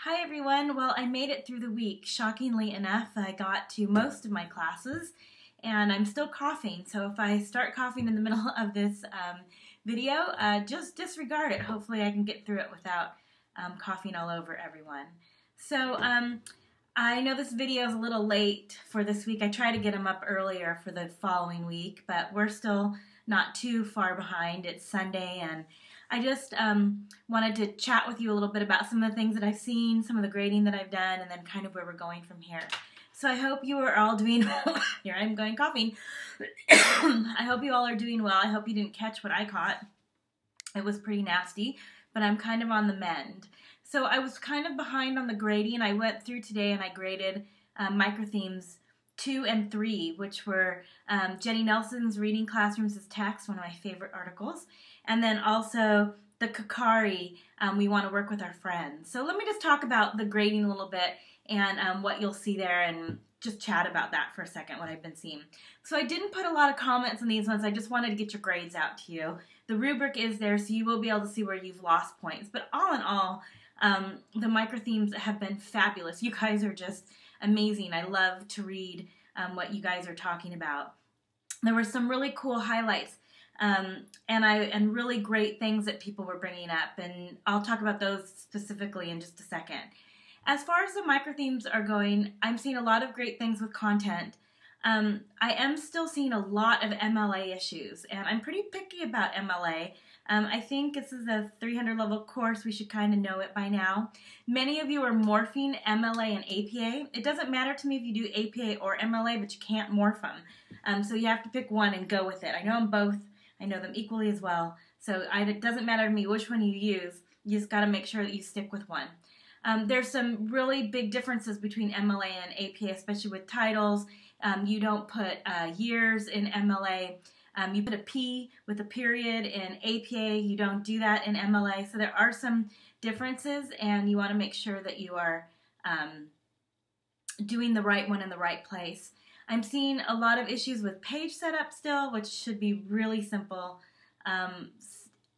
Hi everyone. Well, I made it through the week. Shockingly enough, I got to most of my classes and I'm still coughing. So if I start coughing in the middle of this video, just disregard it. Hopefully I can get through it without coughing all over everyone. So I know this video is a little late for this week. I try to get them up earlier for the following week, but we're still not too far behind. It's Sunday and I just wanted to chat with you a little bit about some of the things that I've seen, some of the grading that I've done, and then kind of where we're going from here. So I hope you are all doing well. Here I'm going coughing. I hope you all are doing well. I hope you didn't catch what I caught. It was pretty nasty, but I'm kind of on the mend. So I was kind of behind on the grading. I went through today and I graded microthemes 2 and 3, which were Jenny Nelson's Reading Classrooms as Text, one of my favorite articles, and then also the Kakari, We Want to Work with Our Friends. So let me just talk about the grading a little bit and what you'll see there and just chat about that for a second, what I've been seeing. So I didn't put a lot of comments on these ones. I just wanted to get your grades out to you. The rubric is there, so you will be able to see where you've lost points. But all in all, the microthemes have been fabulous. You guys are just amazing. I love to read what you guys are talking about. There were some really cool highlights and really great things that people were bringing up, and I'll talk about those specifically in just a second. As far as the microthemes are going, I'm seeing a lot of great things with content. I am still seeing a lot of MLA issues, and I'm pretty picky about MLA. I think this is a 300 level course. We should kind of know it by now. Many of you are morphing MLA and APA. It doesn't matter to me if you do APA or MLA, but you can't morph them. So you have to pick one and go with it. I know them both. I know them equally as well. So it doesn't matter to me which one you use. You just got to make sure that you stick with one. There's some really big differences between MLA and APA, especially with titles. You don't put years in MLA. You put a P with a period in APA. You don't do that in MLA. So there are some differences, and you want to make sure that you are doing the right one in the right place. I'm seeing a lot of issues with page setup still, which should be really simple.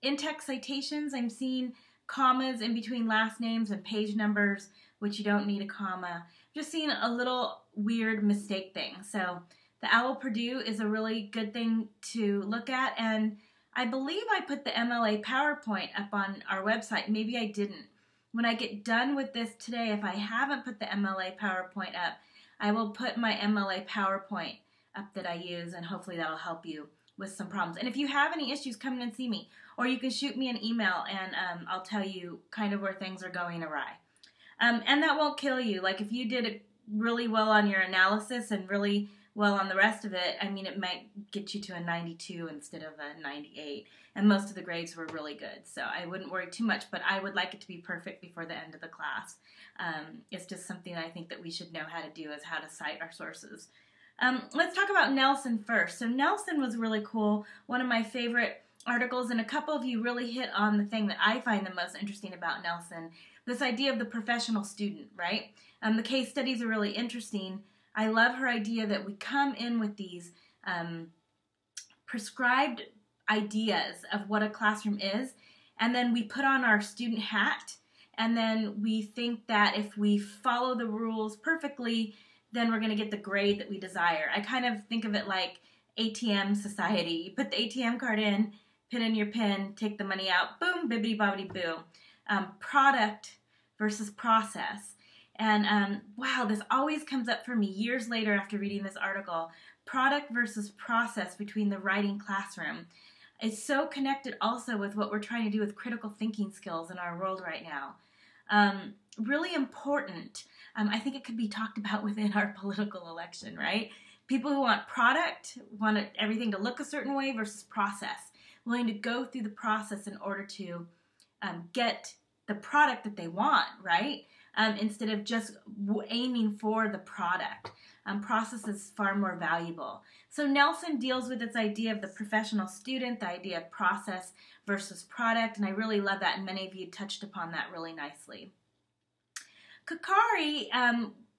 In-text citations, I'm seeing commas in between last names and page numbers, which you don't need a comma. Just seeing a little weird mistake thing. So the OWL Purdue is a really good thing to look at, and I believe I put the MLA PowerPoint up on our website. Maybe I didn't. When I get done with this today, if I haven't put the MLA PowerPoint up, I will put my MLA PowerPoint up that I use, and hopefully that'll help you with some problems. And if you have any issues, come in and see me. Or you can shoot me an email, and I'll tell you kind of where things are going awry. And that won't kill you. Like if you did really well on your analysis and really well on the rest of it, I mean, it might get you to a 92 instead of a 98. And most of the grades were really good. So I wouldn't worry too much, but I would like it to be perfect before the end of the class. It's just something I think that we should know how to do, is how to cite our sources. Let's talk about Nelson first. So Nelson was really cool, one of my favorite articles, and a couple of you really hit on the thing that I find the most interesting about Nelson, this idea of the professional student, right? The case studies are really interesting. I love her idea that we come in with these prescribed ideas of what a classroom is, and then we put on our student hat, and then we think that if we follow the rules perfectly, then we're going to get the grade that we desire. I kind of think of it like ATM society. You put the ATM card in, put in your PIN, take the money out, boom, bibbidi bobbidi boo. Product versus process. And wow, this always comes up for me years later after reading this article. Product versus process between the writing classroom. It's so connected also with what we're trying to do with critical thinking skills in our world right now. Really important. I think it could be talked about within our political election, right? People who want product, want everything to look a certain way, versus process. Willing to go through the process in order to get the product that they want, right? Instead of just aiming for the product. Process is far more valuable. So Nelson deals with this idea of the professional student, the idea of process versus product, and I really love that, and many of you touched upon that really nicely. Kakari,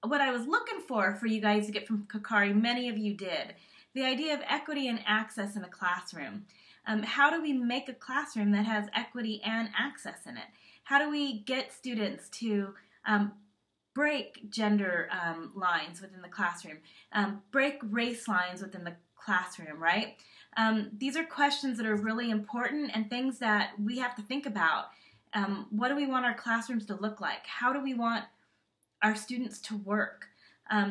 what I was looking for you guys to get from Kakari, many of you did. The idea of equity and access in a classroom. How do we make a classroom that has equity and access in it? How do we get students to break gender lines within the classroom, break race lines within the classroom, right? These are questions that are really important and things that we have to think about. What do we want our classrooms to look like? How do we want our students to work? How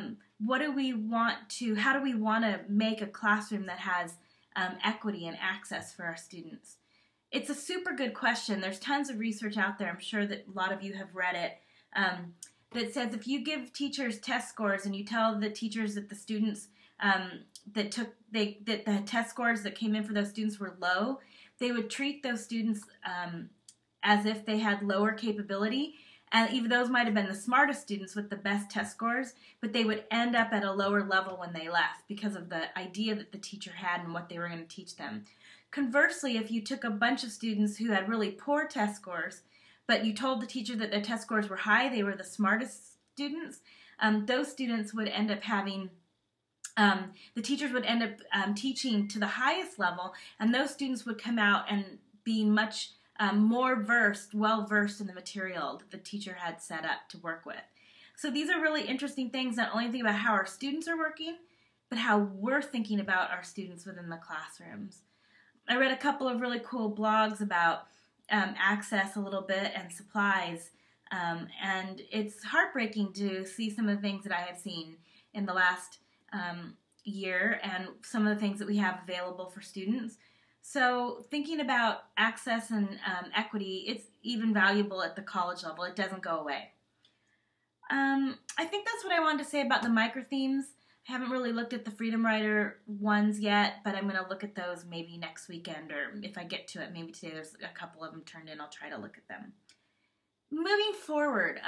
do we want to make a classroom that has equity and access for our students? It's a super good question. There's tons of research out there. I'm sure that a lot of you have read it. That says if you give teachers test scores and you tell the teachers that the students that the test scores that came in for those students were low, they would treat those students as if they had lower capability. And even those might have been the smartest students with the best test scores, but they would end up at a lower level when they left because of the idea that the teacher had and what they were going to teach them. Conversely, if you took a bunch of students who had really poor test scores, but you told the teacher that their test scores were high, they were the smartest students, those students would end up having, the teachers would end up teaching to the highest level, and those students would come out and be much more well-versed in the material that the teacher had set up to work with. So these are really interesting things, not only think about how our students are working, but how we're thinking about our students within the classrooms. I read a couple of really cool blogs about access a little bit and supplies, and it's heartbreaking to see some of the things that I have seen in the last year and some of the things that we have available for students. So thinking about access and equity, it's even valuable at the college level. It doesn't go away. I think that's what I wanted to say about the micro themes. I haven't really looked at the Freedom Writer ones yet, but I'm going to look at those maybe next weekend, or if I get to it, maybe today. There's a couple of them turned in. I'll try to look at them. Moving forward,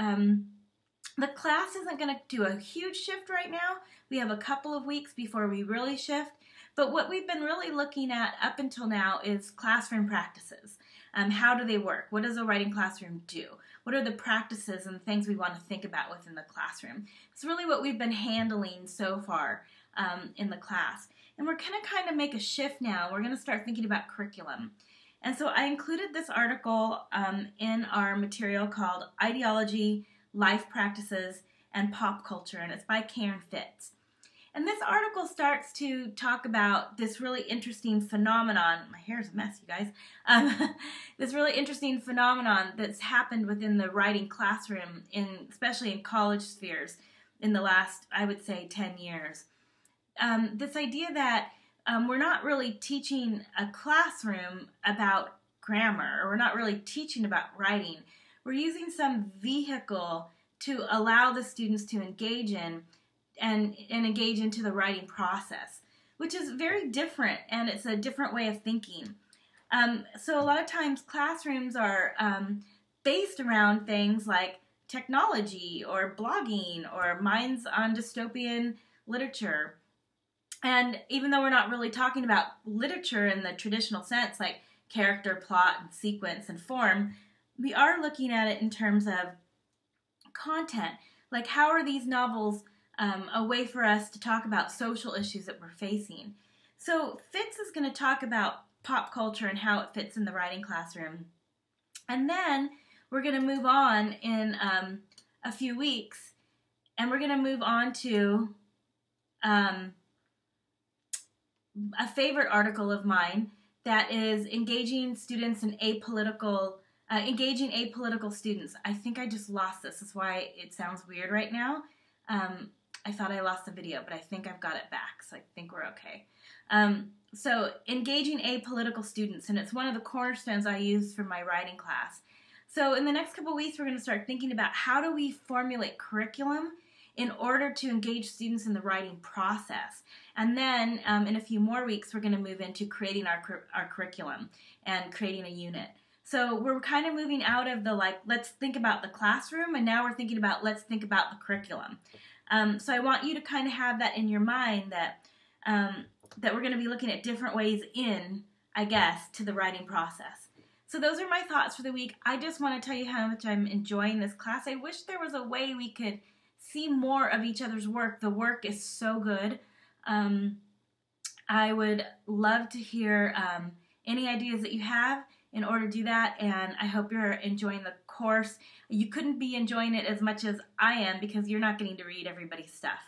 the class isn't going to do a huge shift right now. We have a couple of weeks before we really shift. But what we've been really looking at up until now is classroom practices. How do they work? What does a writing classroom do? What are the practices and things we want to think about within the classroom? It's really what we've been handling so far in the class. And we're going to kind of make a shift now. We're going to start thinking about curriculum. And so I included this article in our material called Ideology, Life Practices, and Pop Culture, and it's by Karen Fitz. And this article starts to talk about this really interesting phenomenon. My hair's a mess, you guys. This really interesting phenomenon that's happened within the writing classroom, especially in college spheres, in the last, I would say, 10 years. This idea that we're not really teaching a classroom about grammar, or we're not really teaching about writing. We're using some vehicle to allow the students to engage in and engage into the writing process, which is very different, and it's a different way of thinking. So a lot of times classrooms are based around things like technology or blogging or minds on dystopian literature. And even though we're not really talking about literature in the traditional sense, like character, plot, and sequence and form, we are looking at it in terms of content. Like, how are these novels a way for us to talk about social issues that we're facing? So Fitz is going to talk about pop culture and how it fits in the writing classroom. And then we're going to move on in a few weeks, and we're going to move on to a favorite article of mine that is engaging students in engaging apolitical students. I think I just lost this. That's why it sounds weird right now. I thought I lost the video, but I think I've got it back, so I think we're okay. So engaging apolitical students, and it's one of the cornerstones I use for my writing class. So in the next couple of weeks, we're going to start thinking about how do we formulate curriculum in order to engage students in the writing process. And then in a few more weeks, we're going to move into creating our curriculum and creating a unit. So we're kind of moving out of the, like, let's think about the classroom, and now we're thinking about, let's think about the curriculum. So I want you to kind of have that in your mind, that that we're going to be looking at different ways in, I guess, to the writing process. So those are my thoughts for the week. I just want to tell you how much I'm enjoying this class. I wish there was a way we could see more of each other's work. The work is so good. I would love to hear any ideas that you have in order to do that, and I hope you're enjoying the course, you couldn't be enjoying it as much as I am because you're not getting to read everybody's stuff.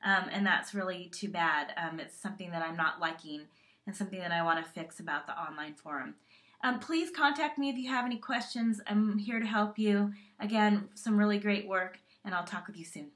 And that's really too bad. It's something that I'm not liking and something that I want to fix about the online forum. Please contact me if you have any questions. I'm here to help you. Again, some really great work, and I'll talk with you soon.